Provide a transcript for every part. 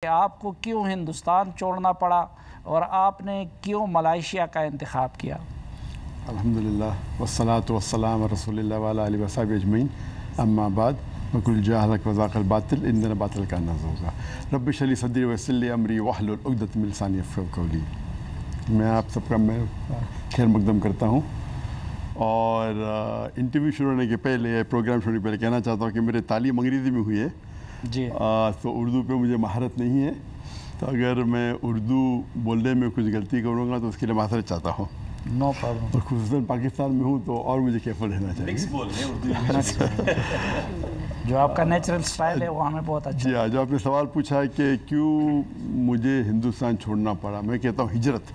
आपको क्यों हिंदुस्तान छोड़ना पड़ा और आपने क्यों मलेशिया का इंतखाब किया? अल्हम्दुलिल्लाह वस्सलातु वस्सलाम रसूलिल्लाह वाला अली वसाहबी अजमईन अम्मा बाद वकुल जाहलक वज़ाक़ल बातिल इन्नल बातिल काना ज़हूक़ा रब्बि शरह ली सदरी वयस्सिर ली अमरी वहलुल उक़दतम मिन लिसानी यफ़क़हू क़ौली। मैं आप सबका खैर मक़दम करता हूँ और इंटरव्यू शुरू होने के पहले, प्रोग्राम शुरू होने के पहले कहना चाहता हूँ कि मेरे तालीम अंग्रेज़ी में हुई है जी। तो उर्दू पे मुझे महारत नहीं है, तो अगर मैं उर्दू बोलने में कुछ गलती करूँगा तो उसके लिए माफ़रत चाहता हूँ। No problem. और खुसूसन पाकिस्तान में हूँ तो और मुझे केयरफुल रहना चाहिए। मिक्स बोल रहे हैं उर्दू जो आपका नेचुरल स्टाइल है वो हमें बहुत अच्छा। जी हाँ, जो आपने सवाल पूछा है कि क्यों मुझे हिंदुस्तान छोड़ना पड़ा, मैं कहता हूँ हिजरत।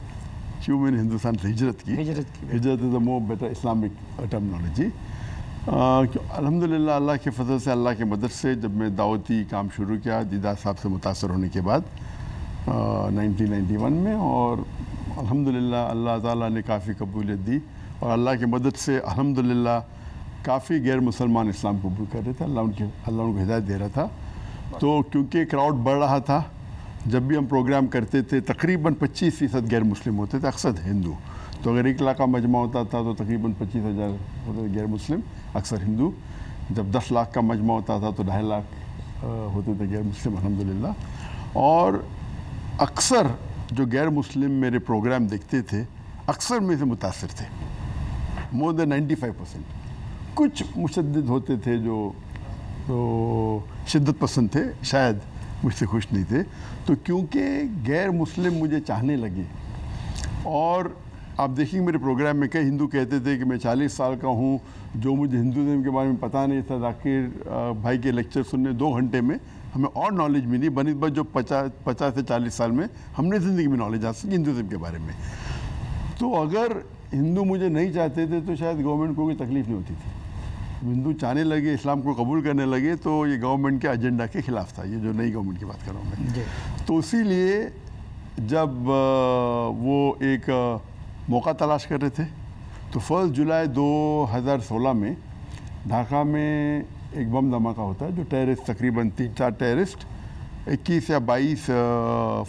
क्यों मैंने हिंदुस्तान से हिजरत की? हिजरत is a more better Islamic terminology. अल्हम्दुलिल्लाह अल्लाह के फजल से, अल्लाह के मदद से जब मैं दावती काम शुरू किया दीदा साहब से मुतासर होने के बाद 1991 में, और अल्हम्दुलिल्लाह अल्लाह ताला ने काफ़ी कबूलियत दी और अल्लाह की मदद से अल्हम्दुलिल्लाह काफ़ी गैर मुसलमान इस्लाम कबूल कर रहे थे। अल्लाह उनको हिदायत दे रहा था। तो क्योंकि क्राउड बढ़ रहा था, जब भी हम प्रोग्राम करते थे तकरीबन 25% गैर मुस्लिम होते थे, अक्सर हिंदू। तो अगर 1 लाख का मजमा होता था तो तकरीबन 25,000 होते थे गैर मुस्लिम, अक्सर हिंदू। जब 10 लाख का मजमा होता था तो 2.5 लाख होते थे गैर मुस्लिम, अल्हम्दुलिल्लाह। और अक्सर जो गैर मुस्लिम मेरे प्रोग्राम देखते थे अक्सर में से मुतासिर थे, मोर देन 95%। कुछ मुशद्दिद होते थे जो तो शिद्दत पसंद थे, शायद मुझसे खुश नहीं थे। तो क्योंकि गैर मुस्लिम मुझे चाहने लगे, और आप देखिए मेरे प्रोग्राम में कई हिंदू कहते थे कि मैं 40 साल का हूँ, जो मुझे हिंदुज़म के बारे में पता नहीं था, जाकिर भाई के लेक्चर सुनने 2 घंटे में हमें और नॉलेज मिली बनिस्बत जो 50 से 40 साल में हमने ज़िंदगी में नॉलेज हासिल की हिंदुज़म के बारे में। तो अगर हिंदू मुझे नहीं चाहते थे तो शायद गवर्नमेंट को कोई तकलीफ़ नहीं होती थी। हिंदू चाहने लगे, इस्लाम को कबूल करने लगे, तो ये गवर्नमेंट के एजेंडा के ख़िलाफ़ था, ये जो नई गवर्नमेंट की बात कर रहा हूँ मैं। तो इसीलिए जब वो एक मौका तलाश कर रहे थे तो 1 जुलाई 2016 में ढाका में एक बम धमाका होता है, जो टेररिस्ट तकरीबन 3-4 टेररिस्ट 21 या 22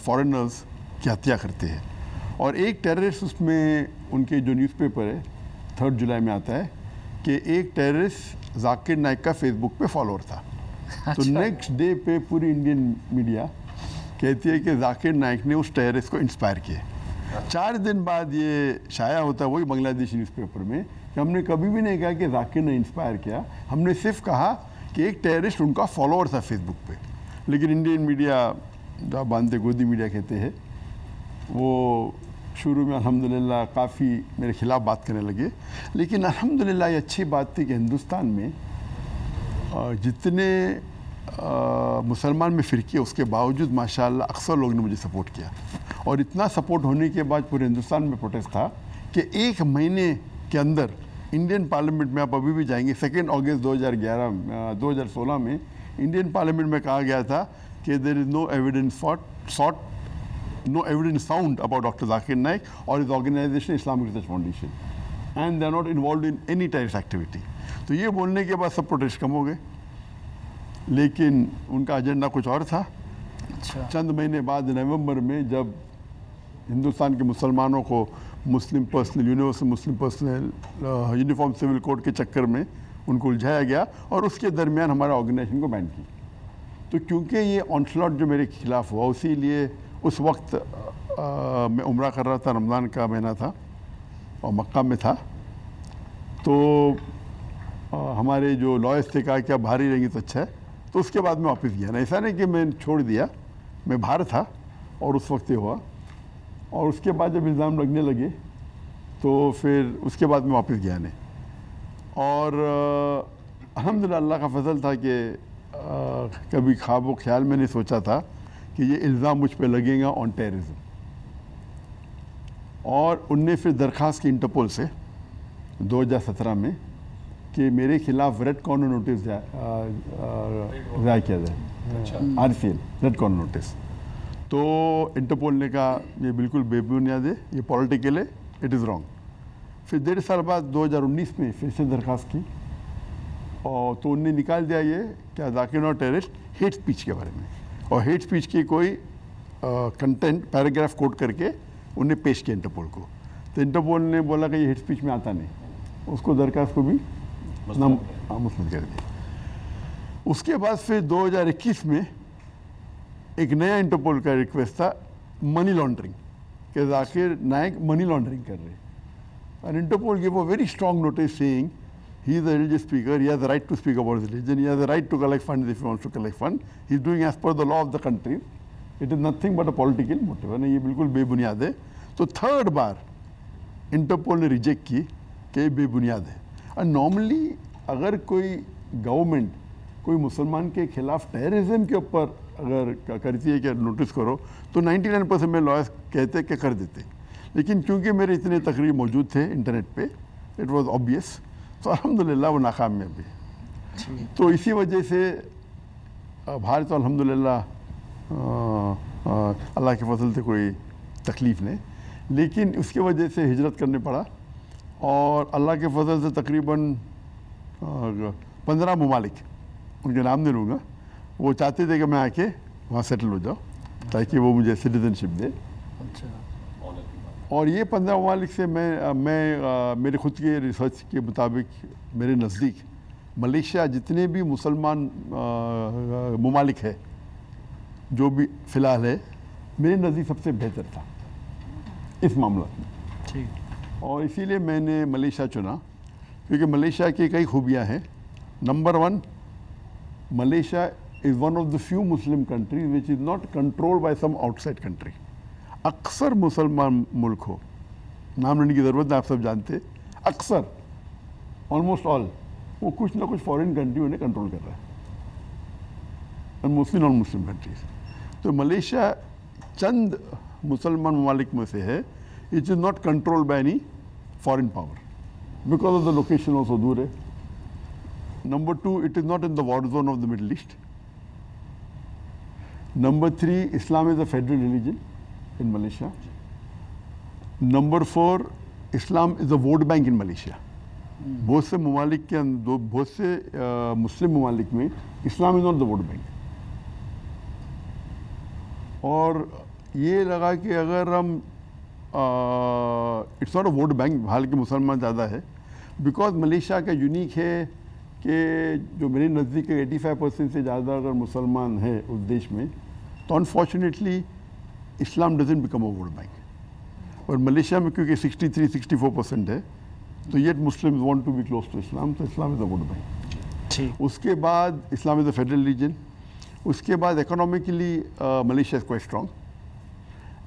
फॉरेनर्स की हत्या करते हैं। और एक टेररिस्ट, उसमें उनके जो न्यूज़पेपर है 3 जुलाई में आता है कि एक टेररिस्ट जाकिर नाइक का फेसबुक पे फॉलोअर था। तो नेक्स्ट डे पे पूरी इंडियन मीडिया कहती है कि जाकिर नाइक ने उस टेररिस्ट को इंस्पायर किया। 4 दिन बाद ये शाया होता है वही बांग्लादेशी न्यूज़पेपर में कि हमने कभी भी नहीं कहा कि जाकिर ने इंस्पायर किया, हमने सिर्फ कहा कि एक टेररिस्ट उनका फॉलोअर था फेसबुक पे। लेकिन इंडियन मीडिया, जो आप बांधते गोदी मीडिया कहते हैं, वो शुरू में अल्हम्दुलिल्लाह काफ़ी मेरे ख़िलाफ़ बात करने लगे। लेकिन अल्हम्दुलिल्लाह ये अच्छी बात थी कि हिंदुस्तान में जितने मुसलमान में फ़िरके, उसके बावजूद माशाअल्लाह अक्सर लोग ने मुझे सपोर्ट किया। और इतना सपोर्ट होने के बाद पूरे हिंदुस्तान में प्रोटेस्ट था कि 1 महीने के अंदर इंडियन पार्लियामेंट में, आप अभी भी जाएंगे, 2 अगस्त 2016 में इंडियन पार्लियामेंट में कहा गया था कि there is no evidence found about doctor Zakir Naik और इस organization Islamic research foundation, and they are not involve in any terrorist activity. तो ये बोलने के बाद सब प्रोटेस्ट कम हो गए, लेकिन उनका एजेंडा कुछ और था। चंद महीने बाद नवंबर में जब हिंदुस्तान के मुसलमानों को मुस्लिम पर्सनल, यूनिवर्सल मुस्लिम पर्सनल यूनिफॉर्म सिविल कोड के चक्कर में उनको उलझाया गया और उसके दरमियान हमारा ऑर्गेनाइजेशन को बैन की। तो क्योंकि ये ऑनस्लॉट जो मेरे खिलाफ हुआ, उसीलिए उस वक्त मैं उम्रा कर रहा था, रमज़ान का महीना था और मक्का में था। तो हमारे जो लॉयर्स थे कहा कि अब बाहर ही रहेंगे तो अच्छा है। तो उसके बाद मैं वापस गया ना, ऐसा नहीं कि मैं छोड़ दिया, मैं बाहर था और उस वक्त ये हुआ। और उसके बाद जब इल्ज़ाम लगने लगे तो फिर उसके बाद मैं वापस गया नहीं। और अल्हम्दुलिल्लाह अल्लाह का फजल था कि कभी ख्वाब व ख्याल में नहीं सोचा था कि ये इल्ज़ाम मुझ पे लगेगा ऑन टेररिज्म। और उनने फिर दरख्वास्त की इंटरपोल से 2017 में कि मेरे खिलाफ रेड कॉर्नर नोटिस जारी किया जाए, RCN रेड कॉर्नर नोटिस। तो इंटरपोल ने कहा ये बिल्कुल बेबुनियाद है, ये पॉलिटिकल है, इट इज़ रॉन्ग। फिर 1.5 साल बाद 2019 में फिर से दरख्वास्त की, और तो उनने निकाल दिया ये क्या Zakir not terrorist, hate speech के बारे में। और हेट स्पीच की कोई कंटेंट पैराग्राफ कोट करके उन्हें पेश किया इंटरपोल को। तो इंटरपोल ने बोला कि ये हेट स्पीच में आता नहीं, उसको दरखास्त को भी मुस्तरद कर दिया। उसके बाद फिर 2021 में एक नया इंटरपोल का रिक्वेस्ट था मनी लॉन्ड्रिंग, कि जाकिर नायक मनी लॉन्ड्रिंग कर रहे हैं। And Interpol gave a very strong notice saying he is a religious speaker, he has the right to speak about his religion, he has the right to collect funds if he wants to collect funds. He is doing as per the law of the country. It is nothing but a political motive. है ना, ये बिल्कुल बेबुनियाद है। तो third बार interpole ने reject की कि ये बेबुनियाद है। और नॉर्मली अगर कोई गवर्नमेंट कोई मुसलमान के खिलाफ टेररिज्म के ऊपर अगर करती है कि नोटिस करो तो 99% में लॉयर्स कहते कि कर देते, लेकिन क्योंकि मेरे इतने तकरीर मौजूद थे इंटरनेट पे, इट वाज ऑब्वियस, तो अल्हम्दुलिल्लाह वो नाकामयाब भी। तो इसी वजह से भारत तो अल्हम्दुलिल्लाह अल्लाह के फजल से कोई तकलीफ़ नहीं, लेकिन उसके वजह से हिजरत करने पड़ा। और अल्लाह के फजल से तकरीबन 15 ममालिक, उनके नाम नहीं लूँगा, वो चाहते थे कि मैं आके वहाँ सेटल हो जाऊँ ताकि वो मुझे सिटीजनशिप दे। और ये 15 ममालिक से मैं मेरे खुद के रिसर्च के मुताबिक मेरे नज़दीक मलेशिया जितने भी मुसलमान ममालिक है जो भी फ़िलहाल है, मेरे नज़दीक सबसे बेहतर था इस मामला में। ठीक। और इसीलिए मैंने मलेशिया चुना, क्योंकि मलेशिया की कई खूबियाँ हैं। Number 1, Malaysia is one of the few Muslim countries which is not controlled by some outside country. अक्सर मुसलमान मुल्क हो, नाम लेने की ज़रूरत है, आप सब जानते, अक्सर ऑलमोस्ट ऑल वो कुछ ना कुछ फॉरेन कंट्री उन्हें कंट्रोल कर रहा है, और मोस्टली नॉन मुस्लिम कंट्रीज। तो मलेशिया चंद मुसलमान ममालिक में से है it is not controlled by any foreign power because of the location also दूर है। Number 2, it is not in the war zone of the middle east. Number 3, Islam is a federal religion in Malaysia. Number 4, Islam is a vote bank in Malaysia. बहुत से ममालिक के अंदर, बहुत से Muslim ममालिक में Islam is not the vote bank. और ये लगा कि अगर हम it's not a vote bank, हालांकि मुसलमान ज़्यादा है, बिकॉज मलेशिया का यूनिक है कि जो मेरे नज़दीक 85% से ज़्यादा अगर मुसलमान है उस देश में, तो unfortunately Islam doesn't become a vote bank. और मलेशिया में क्योंकि 63-64% है, तो yet Muslims want to be close to Islam, तो Islam is a vote bank. उसके बाद Islam is a federal religion. उसके बाद economically Malaysia is quite strong.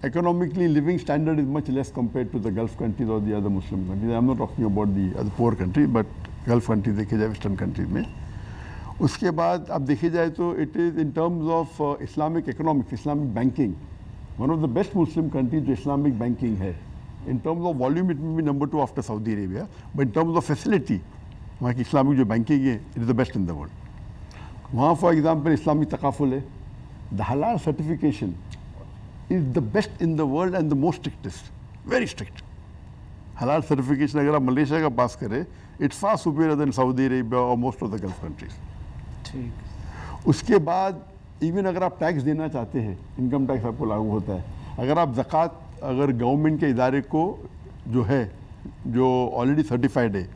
Economically, living standard is much less compared to the Gulf countries or the other Muslim countries. I'm not talking about the other poor countries, but Gulf countries देखे जाए western countries में। उसके बाद अब देखे जाए तो it is in terms of Islamic economics, Islamic banking, one of the best Muslim countries जो इस्लामिक बैंकिंग है। In terms of volume it may be number 2 after Saudi Arabia, but in terms of facility वहाँ की Islamic जो banking है it is the best in the world. वहाँ for example Islamic takaful है, the हलाल certification is the best in the world and the most strictest, very strict. हलाल certification अगर आप मलेशिया का पास करें, it's far superior than Saudi Arabia or most of the Gulf countries. ठीक। उसके बाद इवन अगर आप टैक्स देना चाहते हैं, इनकम टैक्स आपको लागू होता है। अगर आप ज़कात अगर गवर्नमेंट के इदारे को जो है, जो ऑलरेडी सर्टिफाइड है,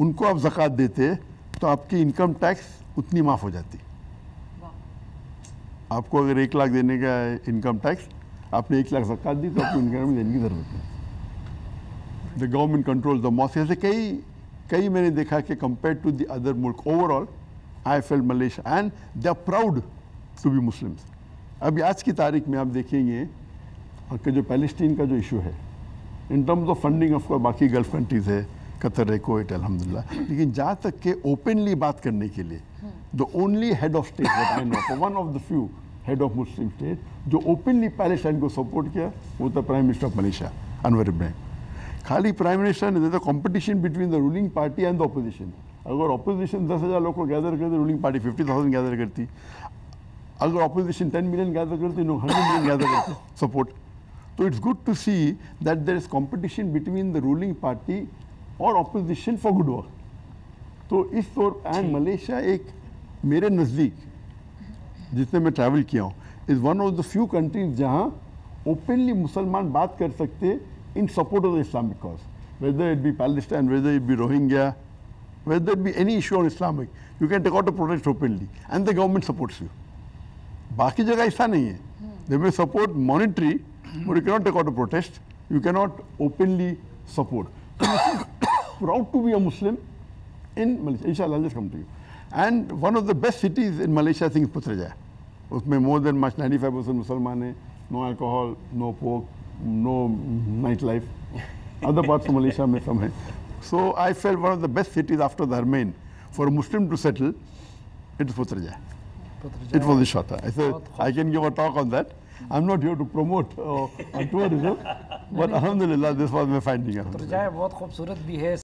उनको आप ज़कात देते हैं तो आपकी इनकम टैक्स उतनी माफ़ हो जाती। आपको अगर 1 लाख देने का इनकम टैक्स, आपने 1 लाख ज़कात दी तो आपको इनकम देने की ज़रूरत नहीं। The government control the mass. ऐसे कई मैंने देखा कि कंपेयर टू द अदर मुल्क, overall I felt Malaysia and they are proud to be Muslims. अभी आज की तारीख में आप देखेंगे कि जो पैलेस्टीन का जो इशू है, in terms of funding of course बाकी गल्फ कंट्रीज़ है, कतर है, कुवैत है, अल्हम्दुलिल्लाह, लेकिन जहाँ तक के ओपनली बात करने के लिए the only head of state that I know, one of the few head of Muslim state जो ओपनली पैलेस्टाइन को सपोर्ट किया, वो था prime minister of Malaysia Anwar Ibrahim. खाली प्राइम मिनिस्टर ने the competition between the ruling party and the opposition. अगर opposition 10,000 लोग को गैदर करती, रूलिंग पार्टी 50,000 गैदर करती। अगर ऑपोजिशन 10 मिलियन गैदर करती, लोग 100 मिलियन गैदर करते सपोर्ट। तो it's good to see that there is competition between the ruling party और ऑपोजिशन फॉर गुड वर्क। तो इस तौर एंड मलेशिया एक मेरे नज़दीक जितने मैं ट्रैवल किया हूँ, is one of the few countries जहाँ ओपनली मुसलमान बात कर सकते इन support of the Islamic cause, whether it be Palestine, whether it be Rohingya, whether it be any issue on Islamic, you can take out a protest openly and the government supports you. बाकी जगह ऐसा नहीं है. They may support monetary, but you cannot take out a protest. You cannot openly support. So proud to be a Muslim in Malaysia. Inshallah, I'll just come to you. And one of the best cities in Malaysia, I think, is Putrajaya. उसमें more than much 95% मुसलमान है. No alcohol, no pork, no nightlife. Other parts of Malaysia में some है. So I felt one of the best cities after the Harmain for a Muslim to settle, it is Putrajaya. It was Ishata. I said, I can give a talk on that. I'm not here to promote tourism, but alhamdulillah, this was my finding. पुत्रजाया बहुत खूबसूरत भी है.